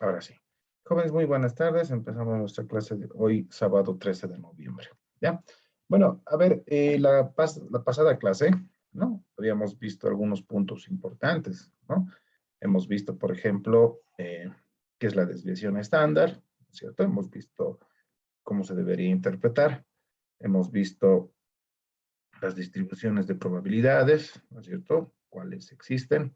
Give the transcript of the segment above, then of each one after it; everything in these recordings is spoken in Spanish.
Ahora sí. Jóvenes, muy buenas tardes. Empezamos nuestra clase de hoy, sábado 13 de noviembre. ¿Ya? Bueno, a ver, la pasada clase, ¿no? Habíamos visto algunos puntos importantes, ¿no? Hemos visto, por ejemplo, qué es la desviación estándar, ¿cierto? Hemos visto cómo se debería interpretar. Hemos visto las distribuciones de probabilidades, ¿no es cierto? Cuáles existen.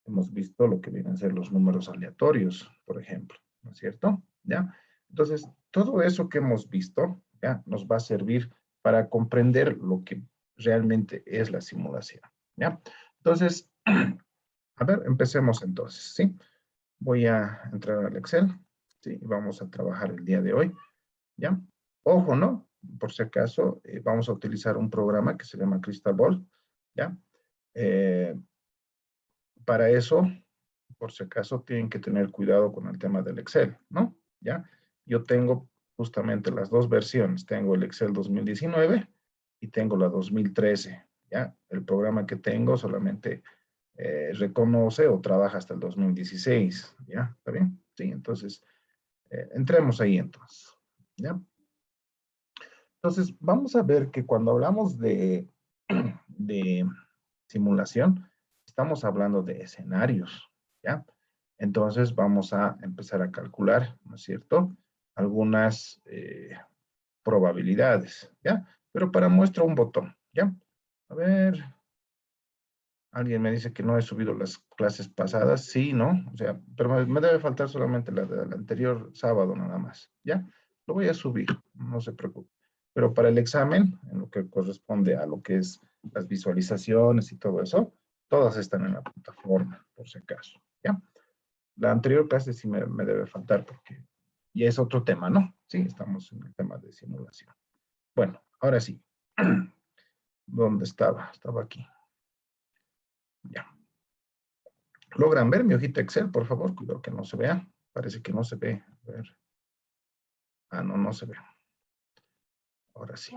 Hemos visto lo que vienen a ser los números aleatorios, por ejemplo, ¿no es cierto? ¿Ya? Entonces, todo eso que hemos visto, ¿ya? Nos va a servir para comprender lo que realmente es la simulación, ¿ya? Entonces, a ver, empecemos entonces, ¿sí? Voy a entrar al Excel, ¿sí? Y vamos a trabajar el día de hoy, ¿ya? Ojo, ¿no? Por si acaso, vamos a utilizar un programa que se llama Crystal Ball, ¿ya? Eh, para eso, por si acaso, tienen que tener cuidado con el tema del Excel, ¿no? ¿Ya? Yo tengo justamente las dos versiones. Tengo el Excel 2019 y tengo la 2013, ¿ya? El programa que tengo solamente reconoce o trabaja hasta el 2016, ¿ya? ¿Está bien? Sí, entonces, entremos ahí entonces, ¿ya? Entonces, vamos a ver que cuando hablamos de simulación, estamos hablando de escenarios, ¿ya? Entonces, vamos a empezar a calcular, ¿no es cierto? Algunas probabilidades, ¿ya? Pero para muestra un botón, ¿ya? A ver, alguien me dice que no he subido las clases pasadas, sí, ¿no? O sea, pero me debe faltar solamente la del anterior sábado nada más, ¿ya? Lo voy a subir, no se preocupe. Pero para el examen, en lo que corresponde a lo que es las visualizaciones y todo eso, todas están en la plataforma, por si acaso, ¿ya? La anterior clase sí me debe faltar porque ya es otro tema, ¿no? Sí, estamos en el tema de simulación. Bueno, ahora sí. ¿Dónde estaba? Estaba aquí. Ya. ¿Logran ver mi hojita Excel, por favor? Cuidado que no se vea. Parece que no se ve. A ver. Ah, no, no se ve. Ahora sí.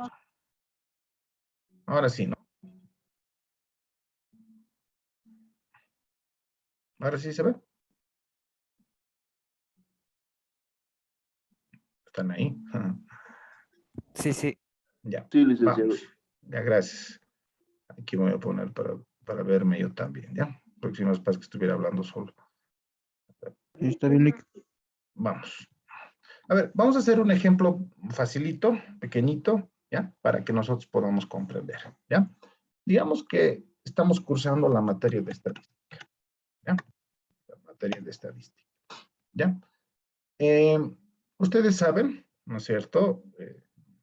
Ahora sí, ¿no? Ahora sí se ve. ¿Están ahí? Sí, sí. Ya. Sí, licenciado. Vamos. Ya, gracias. Aquí me voy a poner para verme yo también, ¿ya? Próximas vez que estuviera hablando solo. Está bien, Nick. Vamos. A ver, vamos a hacer un ejemplo facilito, pequeñito, ¿ya? Para que nosotros podamos comprender, ¿ya? Digamos que estamos cursando la materia de estadística, ¿ya? La materia de estadística, ¿ya? Eh, ustedes saben, ¿no es cierto?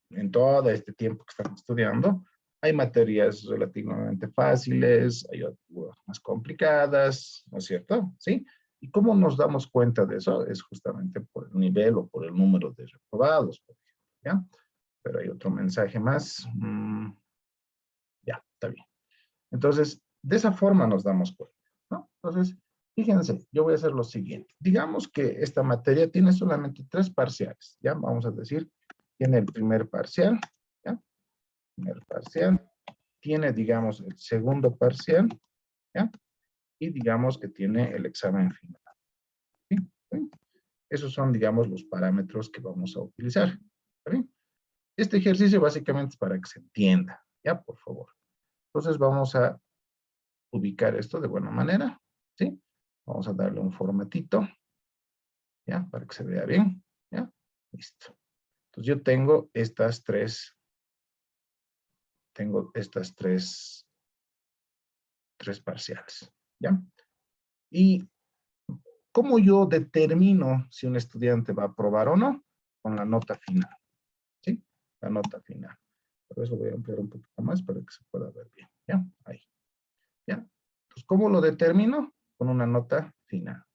En todo este tiempo que están estudiando, hay materias relativamente fáciles, hay otras más complicadas, ¿no es cierto? ¿Sí? ¿Y cómo nos damos cuenta de eso? Es justamente por el nivel o por el número de reprobados, por ejemplo, ¿ya? Pero hay otro mensaje más. Ya, está bien. Entonces, de esa forma nos damos cuenta, ¿no? Entonces, fíjense, yo voy a hacer lo siguiente. Digamos que esta materia tiene solamente 3 parciales, ¿ya? Vamos a decir, tiene el primer parcial, ¿ya? Primer parcial. Tiene, digamos, el segundo parcial, ¿ya? Y digamos que tiene el examen final, ¿sí? ¿Sí? Esos son, digamos, los parámetros que vamos a utilizar, ¿está bien? Este ejercicio básicamente es para que se entienda, ¿ya? Por favor. Entonces vamos a ubicar esto de buena manera, ¿sí? Vamos a darle un formatito, ¿ya? Para que se vea bien, ¿ya? Listo. Entonces yo tengo estas tres parciales, ¿ya? Y ¿cómo yo determino si un estudiante va a aprobar o no? Con la nota final, ¿sí? La nota final. Por eso voy a ampliar un poquito más para que se pueda ver bien, ¿ya? Ahí, ¿ya? Entonces, ¿cómo lo determino? Con una nota final.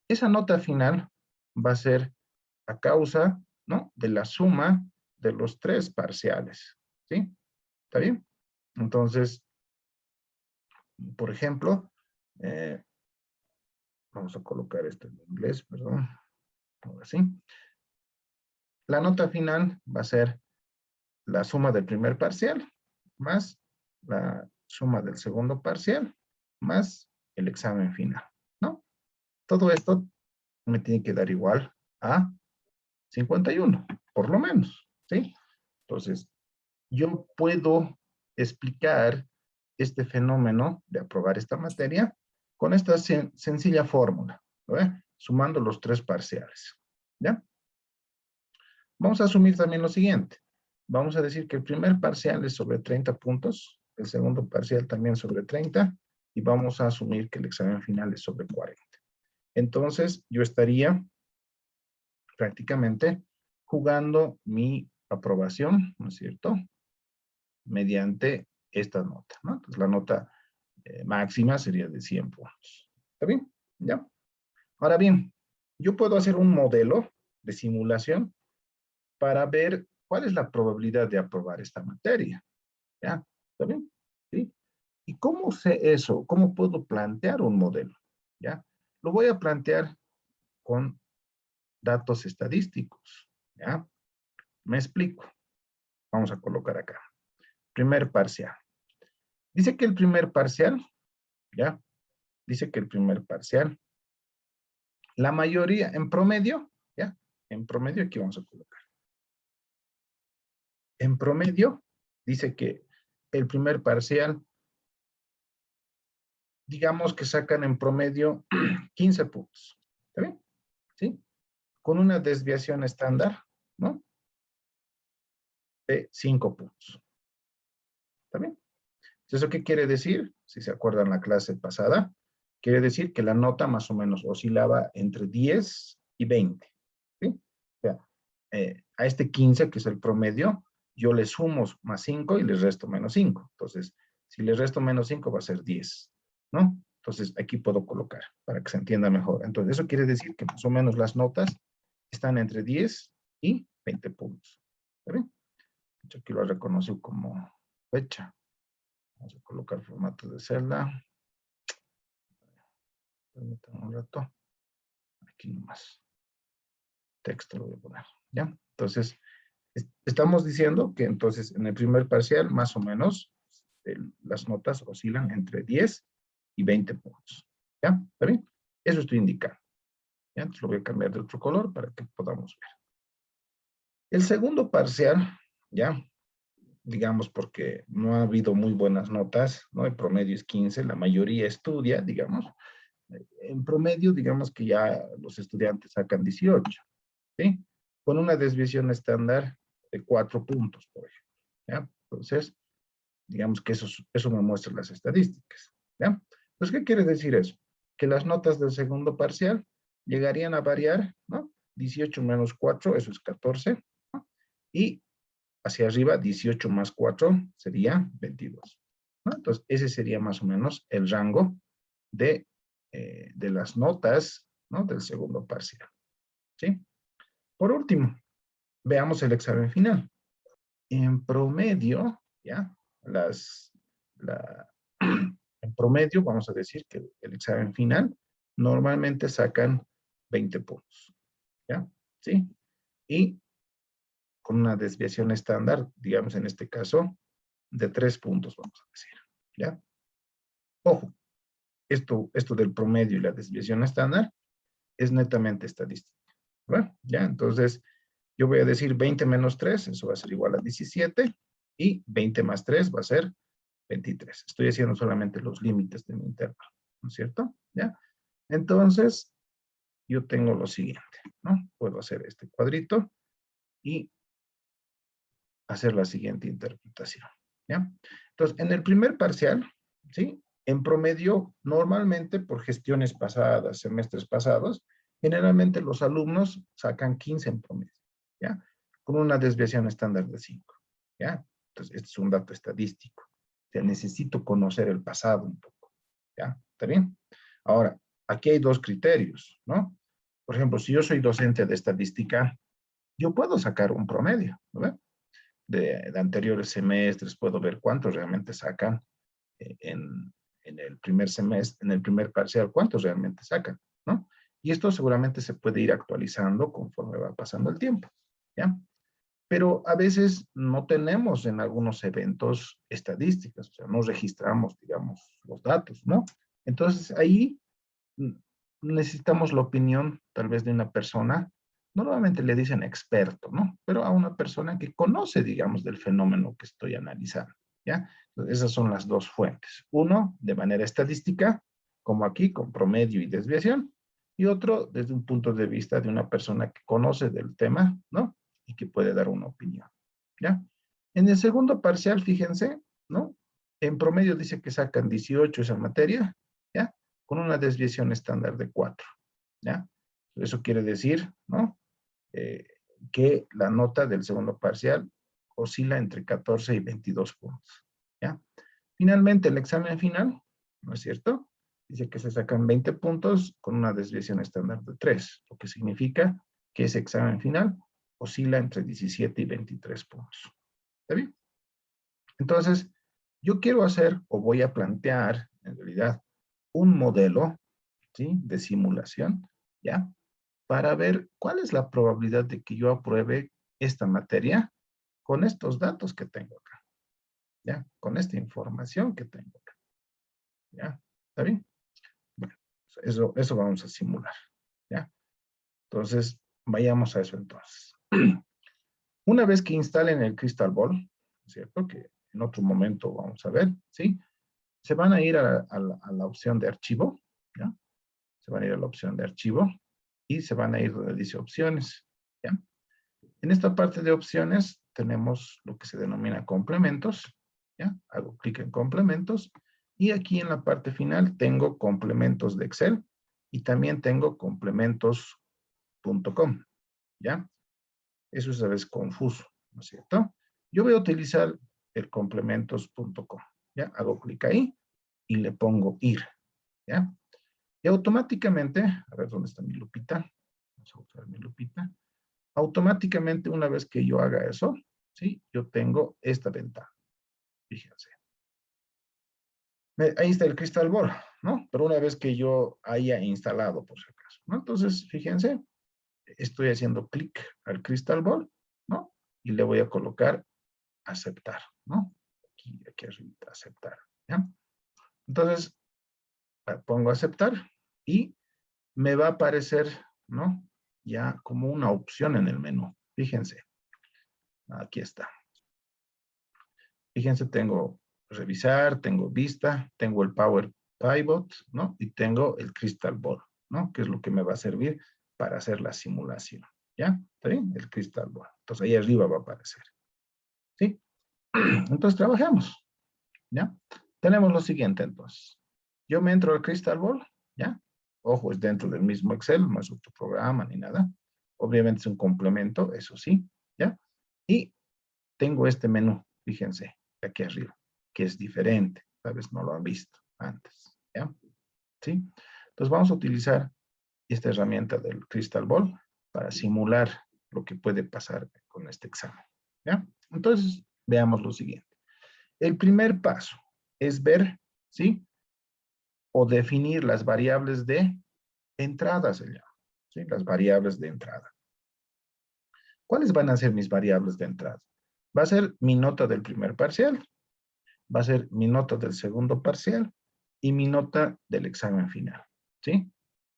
Esa nota final va a ser a causa, ¿no? De la suma de los 3 parciales, ¿sí? ¿Está bien? Entonces, por ejemplo, vamos a colocar esto en inglés, perdón, ahora sí. La nota final va a ser la suma del primer parcial más la suma del segundo parcial más el examen final, ¿no? Todo esto me tiene que dar igual a 51, por lo menos, ¿sí? Entonces, yo puedo explicar este fenómeno de aprobar esta materia con esta sencilla fórmula, ¿no? Sumando los tres parciales, ¿ya? Vamos a asumir también lo siguiente. Vamos a decir que el primer parcial es sobre 30 puntos, el segundo parcial también sobre 30, y vamos a asumir que el examen final es sobre 40. Entonces, yo estaría prácticamente jugando mi aprobación, ¿no es cierto?, mediante esta nota, ¿no? Entonces, la nota máxima sería de 100 puntos. ¿Está bien? ¿Ya? Ahora bien, yo puedo hacer un modelo de simulación para ver cuál es la probabilidad de aprobar esta materia. ¿Ya? ¿Está bien? ¿Sí? ¿Y cómo sé eso? ¿Cómo puedo plantear un modelo? ¿Ya? Lo voy a plantear con datos estadísticos. ¿Ya? Me explico. Vamos a colocar acá. Primer parcial. Dice que el primer parcial, ¿ya? Dice que el primer parcial, la mayoría, en promedio, ¿ya? En promedio, aquí vamos a colocar. En promedio, dice que el primer parcial, digamos que sacan en promedio 15 puntos. ¿Está bien? ¿Sí? Con una desviación estándar, ¿no? De 5 puntos. ¿Está bien? ¿Eso qué quiere decir? Si se acuerdan la clase pasada, quiere decir que la nota más o menos oscilaba entre 10 y 20. ¿Sí? O sea, a este 15, que es el promedio, yo le sumo más 5 y le resto menos 5. Entonces, si le resto menos 5 va a ser 10, ¿no? Entonces, aquí puedo colocar para que se entienda mejor. Entonces, eso quiere decir que más o menos las notas están entre 10 y 20 puntos. ¿Está bien? Yo aquí lo reconozco como fecha. Vamos a colocar formato de celda. Permítanme un rato. Aquí nomás. Texto lo voy a poner. ¿Ya? Entonces, estamos diciendo que entonces en el primer parcial, más o menos, las notas oscilan entre 10 y 20 puntos. ¿Ya? ¿Está bien? Eso estoy indicando. ¿Ya? Entonces lo voy a cambiar de otro color para que podamos ver. El segundo parcial, ¿ya? Digamos porque no ha habido muy buenas notas, ¿no? El promedio es 15, la mayoría estudia, digamos. En promedio, digamos que ya los estudiantes sacan 18, ¿sí? Con una desviación estándar de 4 puntos, por ejemplo, ¿ya? Entonces, digamos que eso me muestra las estadísticas, ¿ya? Entonces, ¿qué quiere decir eso? Que las notas del segundo parcial llegarían a variar, ¿no? 18 menos 4, eso es 14, ¿no? Y hacia arriba, 18 más 4 sería 22, ¿no? Entonces, ese sería más o menos el rango de las notas, ¿no? Del segundo parcial, ¿sí? Por último, veamos el examen final. En promedio, ¿ya? En promedio, vamos a decir que el examen final normalmente sacan 20 puntos, ¿ya? ¿Sí? Y con una desviación estándar, digamos en este caso, de 3 puntos, vamos a decir, ¿ya? Ojo, esto del promedio y la desviación estándar es netamente estadística. Bueno, ya, entonces yo voy a decir 20 menos 3, eso va a ser igual a 17, y 20 más 3 va a ser 23. Estoy haciendo solamente los límites de mi intervalo, ¿no es cierto? ¿Ya? Entonces, yo tengo lo siguiente, ¿no? Puedo hacer este cuadrito y hacer la siguiente interpretación, ¿ya? Entonces, en el primer parcial, ¿sí? En promedio, normalmente por gestiones pasadas, semestres pasados, generalmente los alumnos sacan 15 en promedio, ¿ya? Con una desviación estándar de 5, ¿ya? Entonces, este es un dato estadístico. O sea, necesito conocer el pasado un poco, ¿ya? ¿Está bien? Ahora, aquí hay dos criterios, ¿no? Por ejemplo, si yo soy docente de estadística, yo puedo sacar un promedio, ¿no? De anteriores semestres, puedo ver cuántos realmente sacan en el primer semestre, en el primer parcial, cuántos realmente sacan, ¿no? Y esto seguramente se puede ir actualizando conforme va pasando el tiempo, ¿ya? Pero a veces no tenemos en algunos eventos estadísticas, o sea, no registramos, digamos, los datos, ¿no? Entonces ahí necesitamos la opinión tal vez de una persona, normalmente le dicen experto, ¿no? Pero a una persona que conoce, digamos, del fenómeno que estoy analizando, ¿ya? Entonces, esas son las dos fuentes. Uno, de manera estadística, como aquí, con promedio y desviación, y otro desde un punto de vista de una persona que conoce del tema, ¿no? Y que puede dar una opinión, ¿ya? En el segundo parcial, fíjense, ¿no? En promedio dice que sacan 18 esa materia, ¿ya? Con una desviación estándar de 4, ¿ya? Eso quiere decir, ¿no? Eh, que la nota del segundo parcial oscila entre 14 y 22 puntos, ¿ya? Finalmente, el examen final, ¿no es cierto? Dice que se sacan 20 puntos con una desviación estándar de 3, lo que significa que ese examen final oscila entre 17 y 23 puntos. ¿Está bien? Entonces, yo quiero hacer o voy a plantear, en realidad, un modelo, ¿sí? De simulación, ¿ya? Para ver cuál es la probabilidad de que yo apruebe esta materia con estos datos que tengo acá, ¿ya? Con esta información que tengo acá, ¿ya? ¿Está bien? Bueno, eso vamos a simular, ¿ya? Entonces, vayamos a eso entonces. Una vez que instalen el Crystal Ball, ¿cierto? Que en otro momento vamos a ver, ¿sí? Se van a ir a la opción de archivo, ¿ya? Se van a ir a la opción de archivo y se van a ir donde dice opciones, ¿ya? En esta parte de opciones tenemos lo que se denomina complementos, ¿ya? Hago clic en complementos y aquí en la parte final tengo complementos de Excel y también tengo complementos.com, ¿ya? Eso es a veces confuso, ¿no es cierto? Yo voy a utilizar el complementos.com, ¿ya? Hago clic ahí y le pongo ir, ¿ya? Y automáticamente, a ver dónde está mi lupita, vamos a usar mi lupita, automáticamente una vez que yo haga eso, ¿sí? Yo tengo esta ventana, fíjense. Ahí está el Crystal Ball, ¿no? Pero una vez que yo haya instalado, por si acaso, ¿no? Entonces, fíjense, estoy haciendo clic al Crystal Ball, ¿no? Y le voy a colocar aceptar, ¿no? Aquí arriba, aceptar, ¿ya? Entonces, pongo aceptar y me va a aparecer, ¿no? Ya como una opción en el menú. Fíjense, aquí está. Fíjense, tengo revisar, tengo vista, tengo el Power Pivot, ¿no? Y tengo el Crystal Ball, ¿no? Que es lo que me va a servir para hacer la simulación, ¿ya? ¿Está bien? El Crystal Ball. Entonces ahí arriba va a aparecer, ¿sí? Entonces trabajemos, ¿ya? Tenemos lo siguiente entonces. Yo me entro al Crystal Ball, ¿ya? Ojo, es dentro del mismo Excel, no es otro programa ni nada. Obviamente es un complemento, eso sí, ¿ya? Y tengo este menú, fíjense, aquí arriba, que es diferente. Tal vez no lo han visto antes, ¿ya? ¿Sí? Entonces vamos a utilizar esta herramienta del Crystal Ball para simular lo que puede pasar con este examen, ¿ya? Entonces, veamos lo siguiente. El primer paso es ver, ¿sí? O definir las variables de entrada, se llama, ¿sí? Las variables de entrada. ¿Cuáles van a ser mis variables de entrada? Va a ser mi nota del primer parcial, va a ser mi nota del segundo parcial y mi nota del examen final, ¿sí?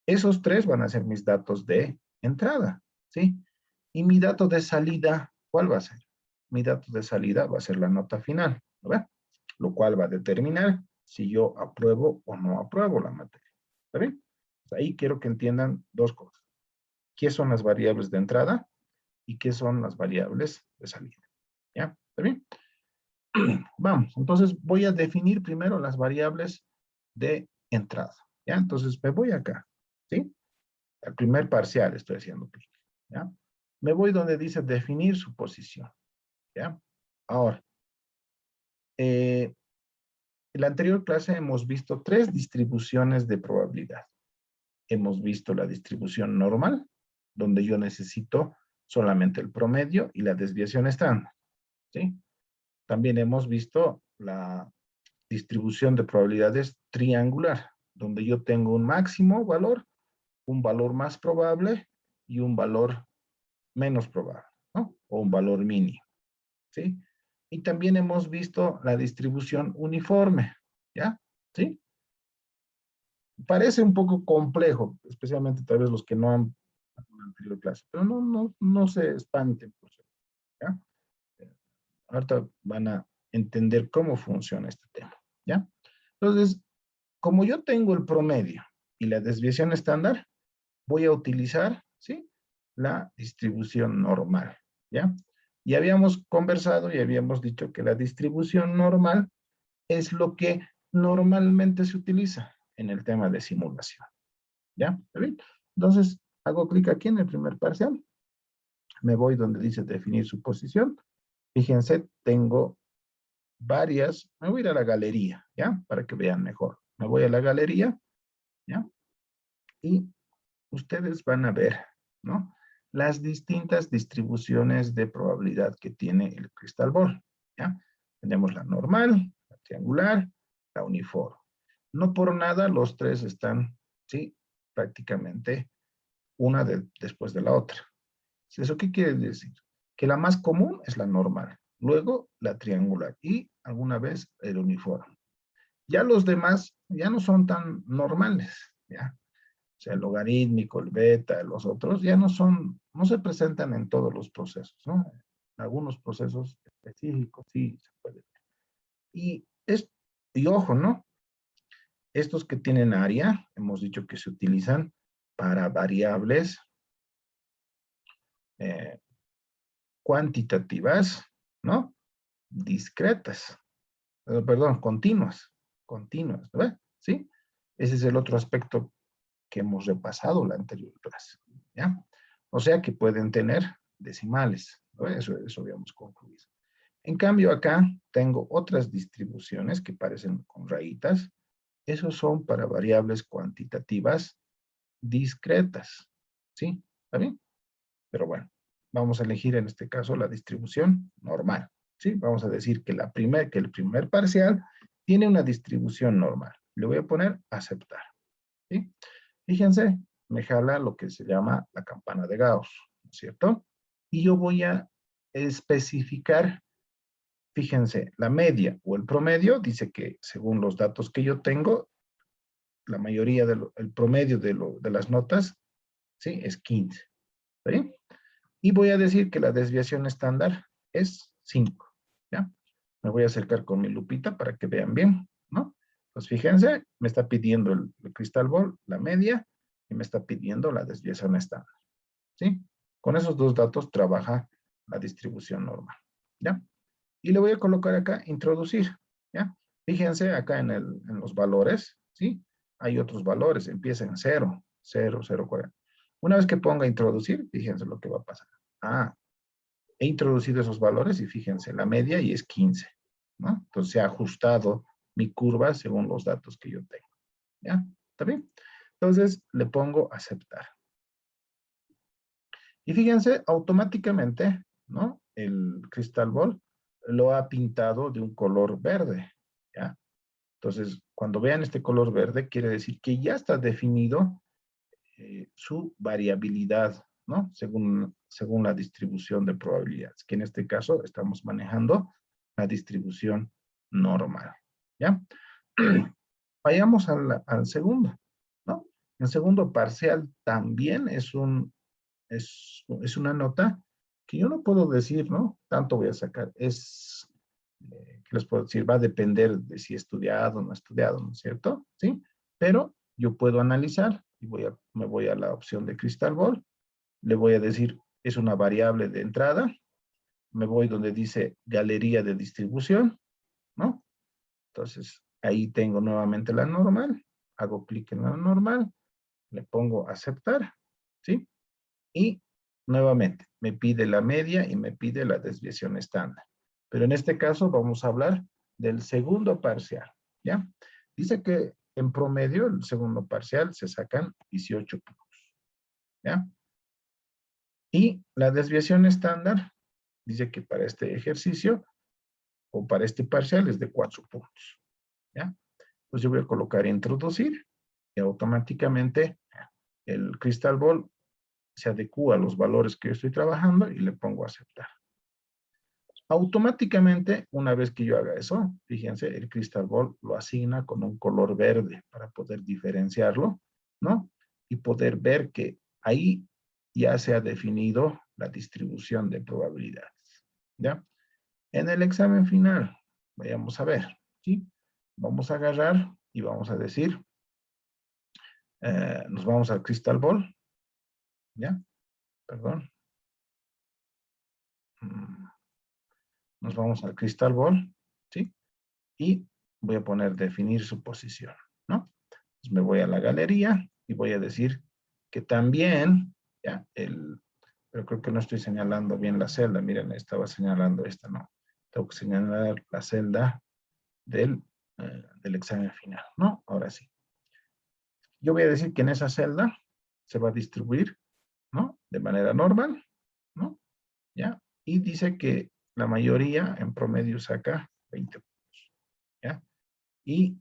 Esos tres van a ser mis datos de entrada, ¿sí? Y mi dato de salida, ¿cuál va a ser? Mi dato de salida va a ser la nota final, ¿no ve? Lo cual va a determinar si yo apruebo o no apruebo la materia, ¿está bien? Pues ahí quiero que entiendan dos cosas. ¿Qué son las variables de entrada y qué son las variables de salida? ¿Ya? ¿Está bien? Vamos, entonces voy a definir primero las variables de entrada, ¿ya? Entonces me voy acá, ¿sí? Al primer parcial estoy haciendo clic, ¿ya? Me voy donde dice definir su posición, ¿ya? Ahora, en la anterior clase hemos visto tres distribuciones de probabilidad. Hemos visto la distribución normal, donde yo necesito solamente el promedio y la desviación estándar, ¿sí? También hemos visto la distribución de probabilidades triangular, donde yo tengo un máximo valor, un valor más probable y un valor menos probable, ¿no? O un valor mínimo, ¿sí? Y también hemos visto la distribución uniforme, ¿ya? ¿Sí? Parece un poco complejo, especialmente tal vez los que no han una anterior clase, pero no se espanten, por cierto, ¿ya? Ahorita van a entender cómo funciona este tema, ¿ya? Entonces, como yo tengo el promedio y la desviación estándar, voy a utilizar, ¿sí? La distribución normal, ¿ya? Y habíamos conversado y habíamos dicho que la distribución normal es lo que normalmente se utiliza en el tema de simulación, ¿ya? ¿Está bien? Entonces, hago clic aquí en el primer parcial, me voy donde dice definir su posición. Fíjense, tengo varias, me voy a ir a la galería, ¿ya? Para que vean mejor. Me voy a la galería, ¿ya? Y ustedes van a ver, ¿no? Las distintas distribuciones de probabilidad que tiene el Crystal Ball, ¿ya? Tenemos la normal, la triangular, la uniforme. No por nada los tres están, ¿sí? Prácticamente una después de la otra. ¿Eso qué quiere decir? Que la más común es la normal, luego la triangular y alguna vez el uniforme. Ya los demás ya no son tan normales, ¿ya? O sea, el logarítmico, el beta, los otros, ya no se presentan en todos los procesos, ¿no? En algunos procesos específicos sí se puede ver. Y ojo, ¿no? Estos que tienen área, hemos dicho que se utilizan para variables eh, cuantitativas, ¿no? Discretas, perdón, continuas, ¿no? ¿Sí? Ese es el otro aspecto que hemos repasado la anterior clase, ¿ya? O sea que pueden tener decimales, ¿no? Eso habíamos concluido. En cambio acá tengo otras distribuciones que parecen con rayitas. Esos son para variables cuantitativas discretas, ¿sí? ¿Está bien? Pero bueno, vamos a elegir en este caso la distribución normal, ¿sí? Vamos a decir que el primer parcial tiene una distribución normal. Le voy a poner aceptar, ¿sí? Fíjense, me jala lo que se llama la campana de Gauss, ¿no es cierto? Y yo voy a especificar, fíjense, la media o el promedio, dice que según los datos que yo tengo, la mayoría el promedio de las notas, ¿sí? Es 15, ¿sí? Y voy a decir que la desviación estándar es 5, ¿ya? Me voy a acercar con mi lupita para que vean bien, ¿no? Pues fíjense, me está pidiendo el Crystal Ball, la media, y me está pidiendo la desviación estándar, ¿sí? Con esos dos datos trabaja la distribución normal, ¿ya? Y le voy a colocar acá, introducir, ¿ya? Fíjense acá en los valores, ¿sí? Hay otros valores, empieza en 0, 0, 0, 40. Una vez que ponga introducir, fíjense lo que va a pasar. Ah, he introducido esos valores y fíjense, la media y es 15, ¿no? Entonces se ha ajustado mi curva según los datos que yo tengo, ¿ya? ¿Está bien? Entonces le pongo aceptar. Y fíjense, automáticamente, ¿no? El Crystal Ball lo ha pintado de un color verde, ¿ya? Entonces, cuando vean este color verde, quiere decir que ya está definido su variabilidad, ¿no? Según la distribución de probabilidades, que en este caso estamos manejando la distribución normal, ¿ya? Vayamos al segundo, ¿no? El segundo parcial también es una nota que yo no puedo decir, ¿no? Tanto voy a sacar. ¿Qué les puedo decir? Va a depender de si he estudiado o no he estudiado, ¿no es cierto? ¿Sí? Pero yo puedo analizar y me voy a la opción de Crystal Ball. Le voy a decir, es una variable de entrada. Me voy donde dice galería de distribución, ¿no? Entonces, ahí tengo nuevamente la normal. Hago clic en la normal. Le pongo aceptar, ¿sí? Y nuevamente me pide la media y me pide la desviación estándar. Pero en este caso vamos a hablar del segundo parcial, ¿ya? Dice que en promedio el segundo parcial se sacan 18 puntos, ¿ya? Y la desviación estándar dice que para este ejercicio o para este parcial es de 4 puntos, ¿ya? Pues yo voy a colocar introducir y automáticamente el Crystal Ball se adecúa a los valores que yo estoy trabajando y le pongo a aceptar. Automáticamente, una vez que yo haga eso, fíjense, el Crystal Ball lo asigna con un color verde para poder diferenciarlo, ¿no? Y poder ver que ahí ya se ha definido la distribución de probabilidades, ¿ya? En el examen final, vayamos a ver, ¿sí? Vamos a agarrar y vamos a decir, nos vamos al Crystal Ball, ¿ya? Perdón. Nos vamos al Crystal Ball, ¿sí? Y voy a poner definir su posición, ¿no? Entonces me voy a la galería y voy a decir que también, ya, pero creo que no estoy señalando bien la celda. Miren, estaba señalando esta, no. Tengo que señalar la celda del examen final, ¿no? Ahora sí. Yo voy a decir que en esa celda se va a distribuir, ¿no? De manera normal, ¿no? ¿Ya? Y dice que la mayoría en promedio saca 20 puntos, ¿ya? Y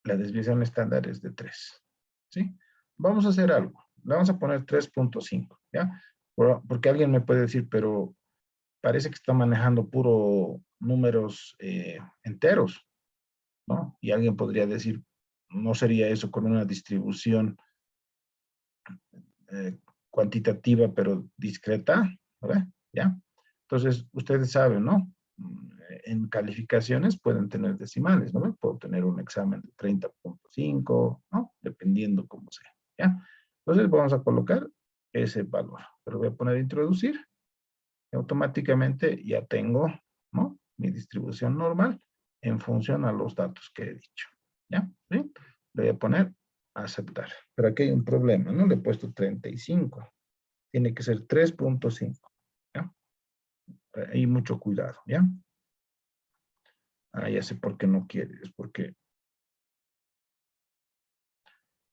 la desviación estándar es de 3, ¿sí? Vamos a hacer algo. Le vamos a poner 3.5, ¿ya? Porque alguien me puede decir, pero parece que está manejando puro números enteros, ¿no? Y alguien podría decir, ¿no sería eso con una distribución cuantitativa pero discreta? ¿Verdad? ¿Ya? Entonces, ustedes saben, ¿no? En calificaciones pueden tener decimales, ¿no? Puedo tener un examen de 30.5, ¿no? Dependiendo cómo sea, ¿ya? Entonces, vamos a colocar ese valor. Pero voy a poner introducir. Y automáticamente ya tengo, ¿no? Mi distribución normal en función a los datos que he dicho, ¿ya? ¿Sí? Le voy a poner aceptar. Pero aquí hay un problema, ¿no? Le he puesto 35. Tiene que ser 3.5, ¿ya? Hay mucho cuidado, ¿ya? Ah, ya sé por qué no quiere. Es porque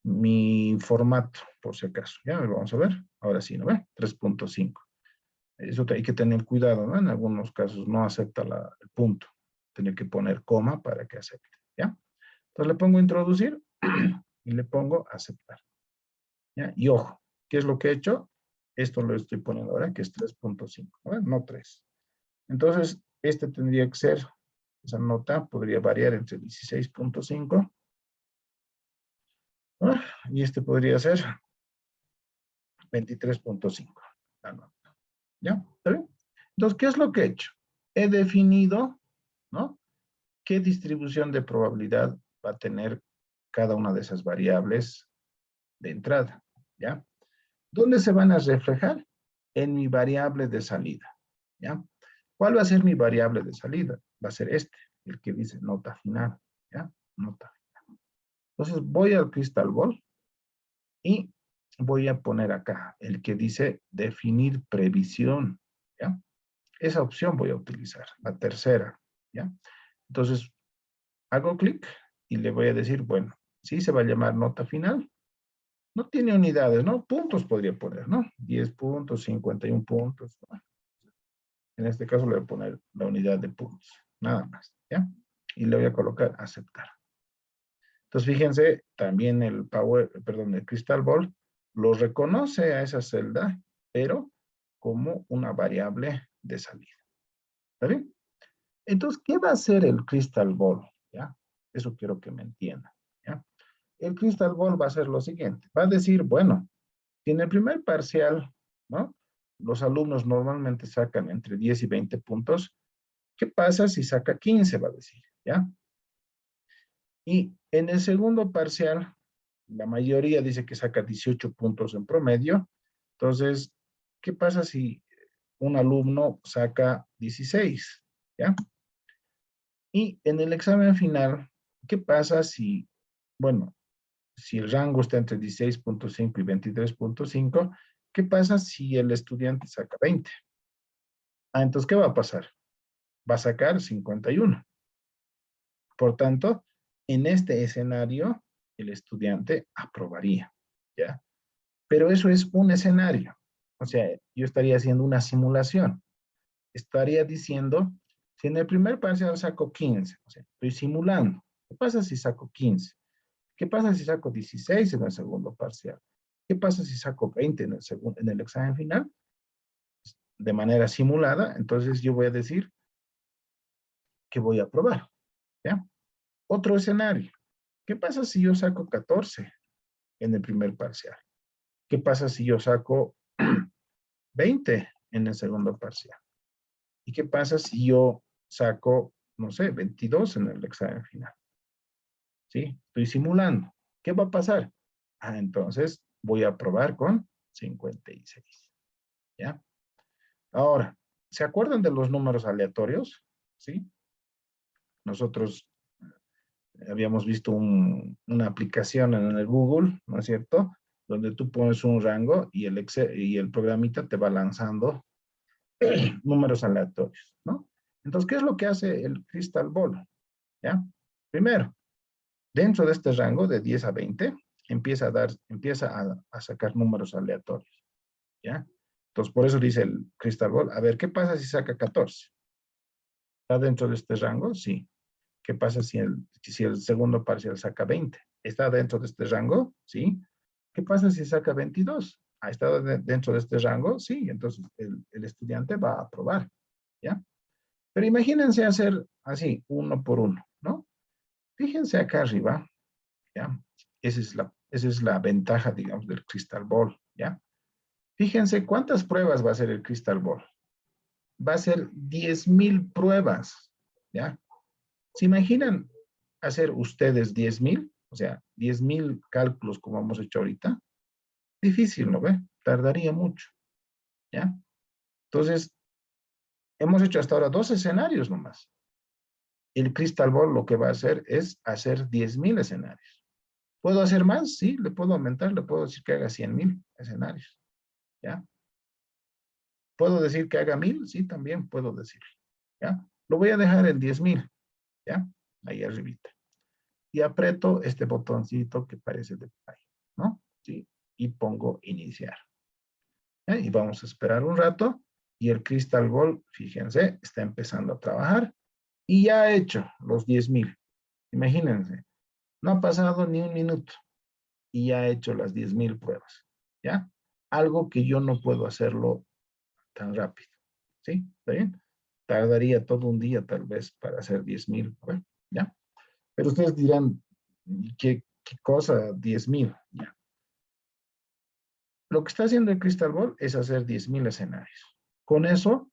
mi formato, por si acaso. Ya, vamos a ver. Ahora sí, ¿no ve? 3.5. Eso hay que tener cuidado, ¿no? En algunos casos no acepta el punto. Tiene que poner coma para que acepte, ¿ya? Entonces le pongo introducir y le pongo aceptar, ¿ya? Y ojo, ¿qué es lo que he hecho? Esto lo estoy poniendo ahora, que es 3.5, ¿no? No 3. Entonces, este tendría que ser, esa nota podría variar entre 16.5, ¿no? Y este podría ser 23.5, la nota, ¿ya? ¿Está bien? Entonces, ¿qué es lo que he hecho? He definido, ¿no? ¿Qué distribución de probabilidad va a tener cada una de esas variables de entrada? ¿Ya? ¿Dónde se van a reflejar? En mi variable de salida. ¿Ya? ¿Cuál va a ser mi variable de salida? Va a ser este, el que dice nota final. ¿Ya? Nota final. Entonces voy al Crystal Ball y voy a poner acá el que dice definir previsión. ¿Ya? Esa opción voy a utilizar, la tercera. ¿Ya? Entonces hago clic y le voy a decir, bueno, sí se va a llamar nota final. No tiene unidades, ¿no? Puntos podría poner, ¿no? 10 puntos, 51 puntos. ¿No? En este caso le voy a poner la unidad de puntos, nada más, ¿ya? Y le voy a colocar aceptar. Entonces, fíjense, también el el Crystal Ball lo reconoce a esa celda, pero como una variable de salida. ¿Está bien? Entonces, ¿qué va a hacer el Crystal Ball? ¿Ya? Eso quiero que me entiendan, ¿ya? El Crystal Ball va a hacer lo siguiente. Va a decir, bueno, si en el primer parcial, ¿no? Los alumnos normalmente sacan entre 10 y 20 puntos. ¿Qué pasa si saca 15? Va a decir, ¿ya? Y en el segundo parcial, la mayoría dice que saca 18 puntos en promedio. Entonces, ¿qué pasa si un alumno saca 16? ¿Ya? Y en el examen final, ¿qué pasa si, bueno, si el rango está entre 16.5 y 23.5, ¿qué pasa si el estudiante saca 20? Ah, entonces, ¿qué va a pasar? Va a sacar 51. Por tanto, en este escenario, el estudiante aprobaría, ¿ya? Pero eso es un escenario. O sea, yo estaría haciendo una simulación. Estaría diciendo, si en el primer parcial saco 15, o sea, estoy simulando. ¿Qué pasa si saco 15? ¿Qué pasa si saco 16 en el segundo parcial? ¿Qué pasa si saco 20 en el examen final? de manera simulada, entonces yo voy a decir que voy a probar, ¿ya? Otro escenario. ¿Qué pasa si yo saco 14 en el primer parcial? ¿Qué pasa si yo saco 20 en el segundo parcial? ¿Y qué pasa si yo saco, no sé, 22 en el examen final? ¿Sí? Estoy simulando. ¿Qué va a pasar? Ah, entonces voy a probar con 56. ¿Ya? Ahora, ¿se acuerdan de los números aleatorios? ¿Sí? Nosotros habíamos visto una aplicación en el Google, ¿no es cierto? Donde tú pones un rango y el programita te va lanzando números aleatorios, ¿no? Entonces, ¿qué es lo que hace el Crystal Ball? ¿Ya? Primero, dentro de este rango de 10 a 20, empieza a sacar números aleatorios, ¿ya? Entonces, por eso dice el Crystal Ball, a ver, ¿qué pasa si saca 14? ¿Está dentro de este rango? Sí. ¿Qué pasa si el segundo parcial saca 20? ¿Está dentro de este rango? Sí. ¿Qué pasa si saca 22? ¿Ha estado dentro de este rango? Sí. Entonces, el estudiante va a aprobar, ¿ya? Pero imagínense hacer así, uno por uno, ¿no? Fíjense acá arriba, ¿ya? Esa es la ventaja, digamos, del Crystal Ball, ¿ya? Fíjense cuántas pruebas va a hacer el Crystal Ball. Va a ser 10,000 pruebas, ¿ya? ¿Se imaginan hacer ustedes 10,000? O sea, 10,000 cálculos como hemos hecho ahorita. Difícil, ¿no ve? Tardaría mucho, ¿ya? Entonces, hemos hecho hasta ahora 2 escenarios nomás. El Crystal Ball lo que va a hacer es hacer 10,000 escenarios. ¿Puedo hacer más? Sí, le puedo aumentar, le puedo decir que haga 100,000 escenarios, ¿ya? ¿Puedo decir que haga 1,000? Sí, también puedo decirlo, ¿ya? Lo voy a dejar en 10,000, ¿ya? Ahí arribita. Y aprieto este botoncito que parece de play, ¿no? Sí, y pongo iniciar. Y vamos a esperar un rato y el Crystal Ball, fíjense, está empezando a trabajar y ya ha hecho los 10,000. Imagínense, no ha pasado ni un minuto y ya ha hecho las 10,000 pruebas, ¿ya? Algo que yo no puedo hacerlo tan rápido, ¿sí? ¿Está bien? Tardaría todo un día tal vez para hacer 10,000, ¿ya? Pero ustedes dirán, ¿qué cosa? 10,000, ¿ya? Lo que está haciendo el Crystal Ball es hacer 10,000 escenarios. Con eso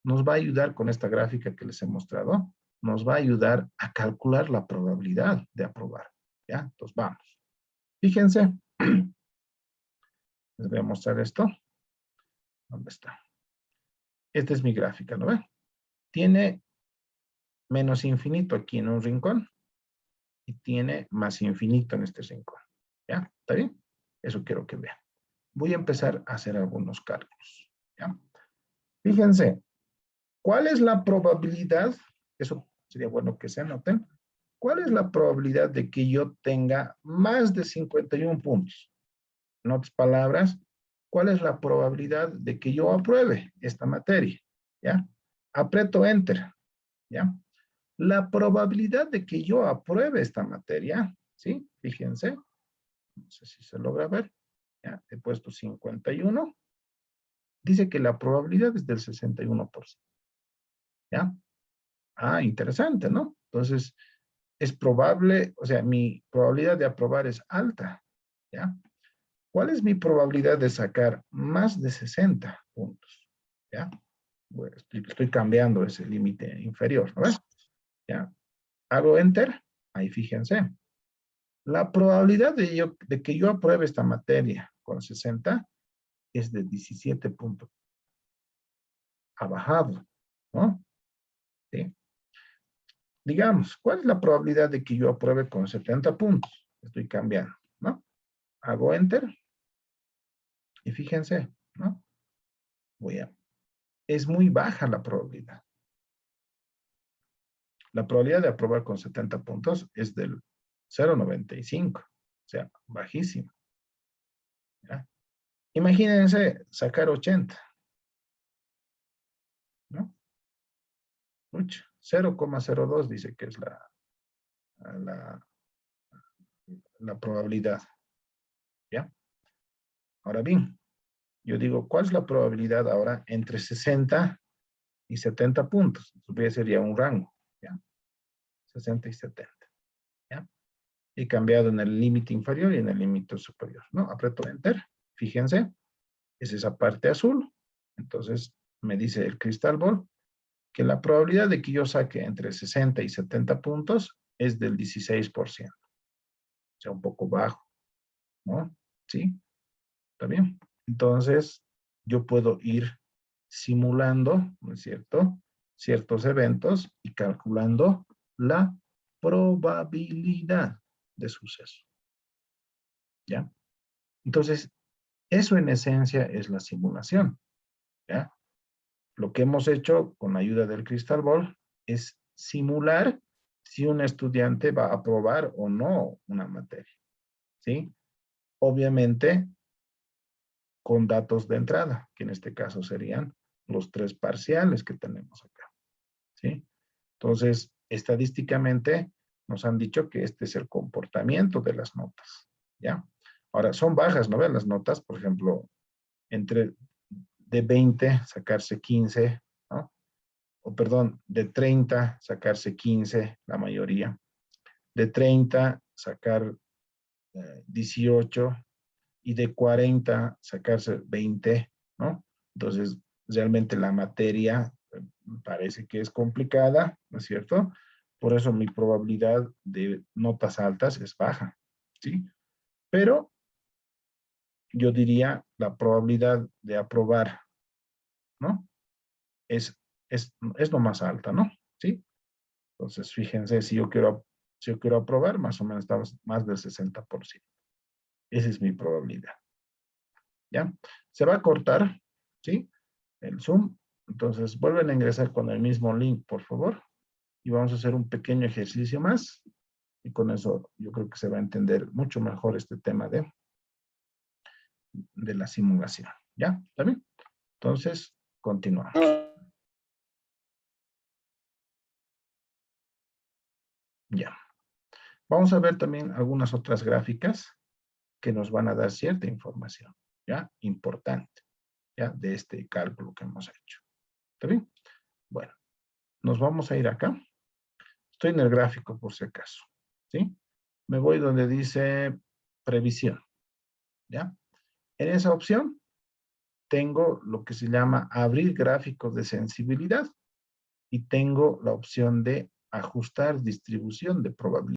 nos va a ayudar, con esta gráfica que les he mostrado, nos va a ayudar a calcular la probabilidad de aprobar. ¿Ya? Entonces vamos. Fíjense, les voy a mostrar esto. ¿Dónde está? Esta es mi gráfica, ¿no ven? Tiene menos infinito aquí en un rincón y tiene más infinito en este rincón. ¿Ya? ¿Está bien? Eso quiero que vean. Voy a empezar a hacer algunos cálculos. ¿Ya? Fíjense, ¿cuál es la probabilidad? Eso sería bueno que se anoten. ¿Cuál es la probabilidad de que yo tenga más de 51 puntos? En otras palabras, ¿cuál es la probabilidad de que yo apruebe esta materia? ¿Ya? Aprieto Enter. ¿Ya? La probabilidad de que yo apruebe esta materia, ¿sí? Fíjense, no sé si se logra ver. ¿Ya? He puesto 51. Dice que la probabilidad es del 61%. ¿Ya? Ah, interesante, ¿no? Entonces, es probable, o sea, mi probabilidad de aprobar es alta, ¿ya? ¿Cuál es mi probabilidad de sacar más de 60 puntos? ¿Ya? Bueno, estoy cambiando ese límite inferior, ¿no ves? ¿Ya? Hago Enter, ahí fíjense. La probabilidad de que yo apruebe esta materia con 60 es de 17 puntos. Ha bajado, ¿no? ¿Sí? Digamos, ¿cuál es la probabilidad de que yo apruebe con 70 puntos? Estoy cambiando, ¿no? Hago Enter y fíjense, ¿no? Es muy baja la probabilidad. La probabilidad de aprobar con 70 puntos es del 0,95, o sea, bajísima. ¿Ya? Imagínense sacar 80, ¿no? 0,02 dice que es la, la probabilidad, ¿ya? Ahora bien, yo digo, ¿cuál es la probabilidad ahora entre 60 y 70 puntos? Entonces sería un rango, ¿ya? 60 y 70, ¿ya? He cambiado en el límite inferior y en el límite superior, ¿no? Aprieto Enter, fíjense, es esa parte azul. Entonces, me dice el Crystal Ball que la probabilidad de que yo saque entre 60 y 70 puntos es del 16%. O sea, un poco bajo, ¿no? ¿Sí? ¿Está bien? Entonces, yo puedo ir simulando, ¿no es cierto?, ciertos eventos y calculando la probabilidad de suceso. ¿Ya? Entonces, eso en esencia es la simulación. ¿Ya? Lo que hemos hecho con la ayuda del Crystal Ball es simular si un estudiante va a aprobar o no una materia. ¿Sí? Obviamente, con datos de entrada, que en este caso serían los 3 parciales que tenemos acá. ¿Sí? Entonces, estadísticamente nos han dicho que este es el comportamiento de las notas. ¿Ya? Ahora, son bajas, ¿no ven? Las notas, por ejemplo, entre de 20 sacarse 15, ¿no? O perdón, de 30 sacarse 15, la mayoría. De 30 sacar 18 y de 40 sacarse 20, ¿no? Entonces, realmente la materia parece que es complicada, ¿no es cierto? Por eso mi probabilidad de notas altas es baja, ¿sí? Pero yo diría la probabilidad de aprobar, ¿no? Es lo más alta, ¿no? ¿Sí? Entonces, fíjense, si yo quiero aprobar, más o menos estamos más del 60%. Esa es mi probabilidad. ¿Ya? Se va a cortar, ¿sí? El Zoom. Entonces, vuelven a ingresar con el mismo link, por favor. Y vamos a hacer un pequeño ejercicio más. Y con eso yo creo que se va a entender mucho mejor este tema de la simulación. ¿Ya? ¿Está bien? Entonces, continuamos. Ya. Vamos a ver también algunas otras gráficas que nos van a dar cierta información, ¿ya? Importante, ¿ya? De este cálculo que hemos hecho. ¿Está bien? Bueno, nos vamos a ir acá. Estoy en el gráfico por si acaso, ¿sí? Me voy donde dice previsión, ¿ya? En esa opción tengo lo que se llama abrir gráficos de sensibilidad y tengo la opción de ajustar distribución de probabilidad.